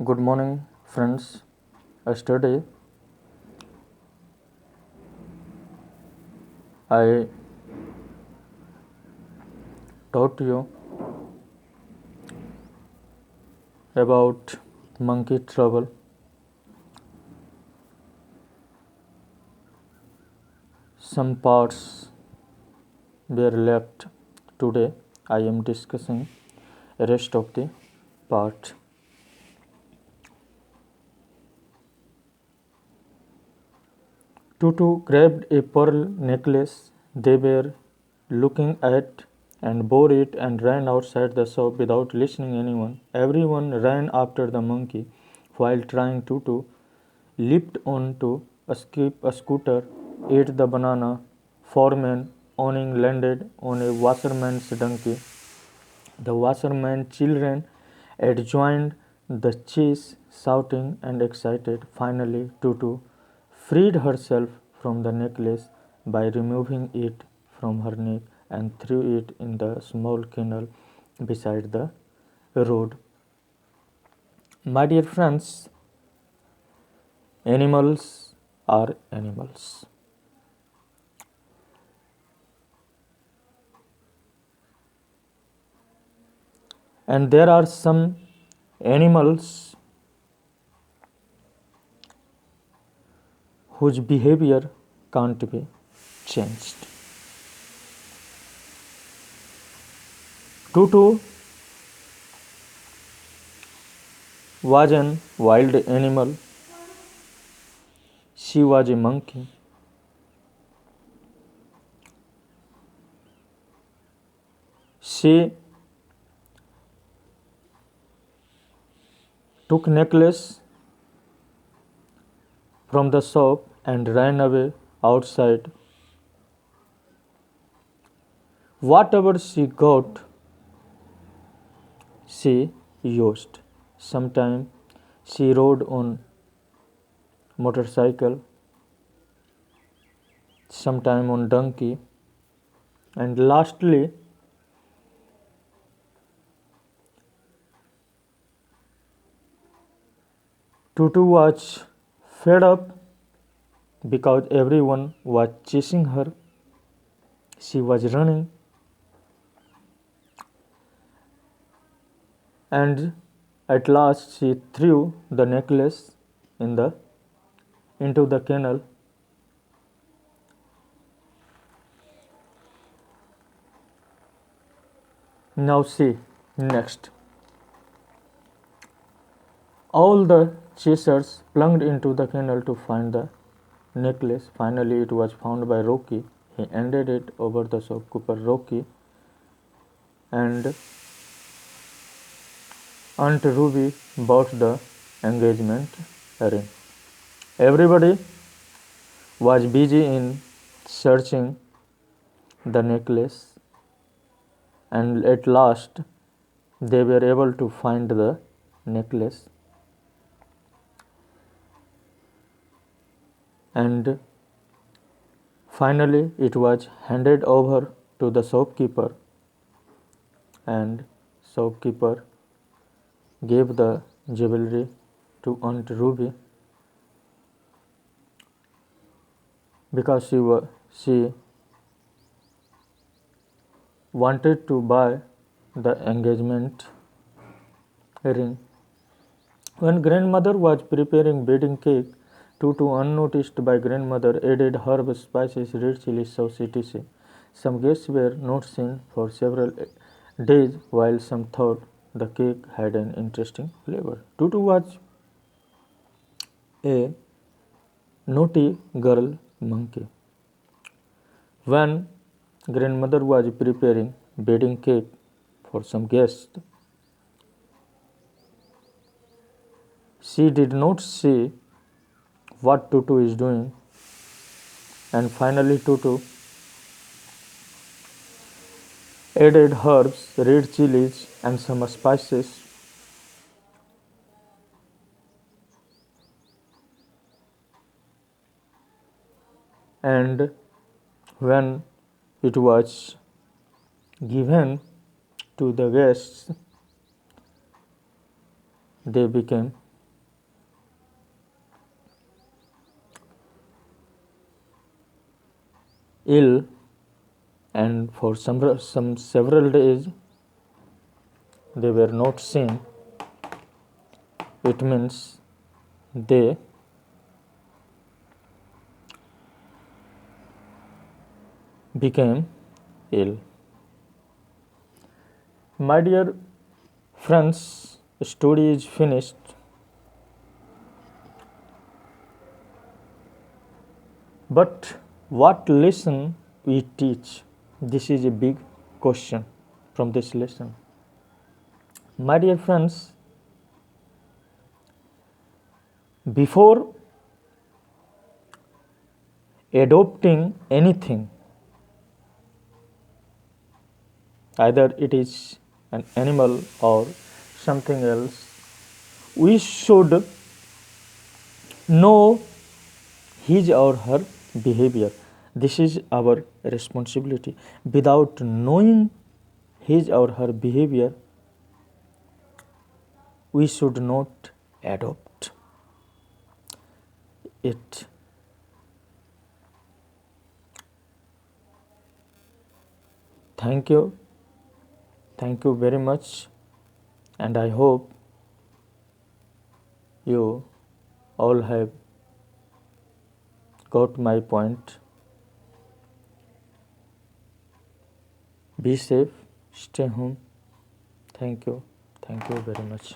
Good morning, friends. Yesterday, I taught you about monkey trouble. Some parts were left. Today, I am discussing the rest of the part. Tutu grabbed a pearl necklace they were looking at and bore it and ran outside the shop without listening anyone. Everyone ran after the monkey while trying Tutu leaped onto a scooter, ate the banana. Foreman owning landed on a washerman's donkey. The washerman's children adjoined the chase, shouting and excited. Finally, Tutu freed herself from the necklace by removing it from her neck and threw it in the small canal beside the road. My dear friends, animals are animals. And there are some animals whose behavior can't be changed. Tutu was an wild animal. She was a monkey. She took necklace from the shop and ran away outside. Whatever she got, she used. Sometimes she rode on motorcycle, sometime on donkey, and lastly Tutu was fed up because everyone was chasing her. She was running and at last she threw the necklace into the canal. Now see next. All the chasers plunged into the canal to find the necklace. Finally, it was found by Rocky. He handed it over the shopkeeper. Rocky and Aunt Ruby bought the engagement ring. Everybody was busy in searching the necklace, and at last they were able to find the necklace. And finally, it was handed over to the shopkeeper, and shopkeeper gave the jewelry to Aunt Ruby because she wanted to buy the engagement ring. When grandmother was preparing wedding cake, Tutu, unnoticed by grandmother, added herbs, spices, red chili sauce, etc. Some guests were not seen for several days, while some thought the cake had an interesting flavor. Tutu was a naughty girl monkey. When grandmother was preparing wedding cake for some guests, she did not see what Tutu is doing, and finally Tutu added herbs, red chilies, and some spices. And when it was given to the guests, they became ill and for some several days they were not seen, it means they became ill. My dear friends, story is finished. But what lesson we teach? This is a big question from this lesson. My dear friends, before adopting anything, either it is an animal or something else, we should know his or her behavior. This is our responsibility. Without knowing his or her behavior, we should not adopt it. Thank you. Thank you very much. And I hope you all have got my point. Be safe, stay home. Thank you very much.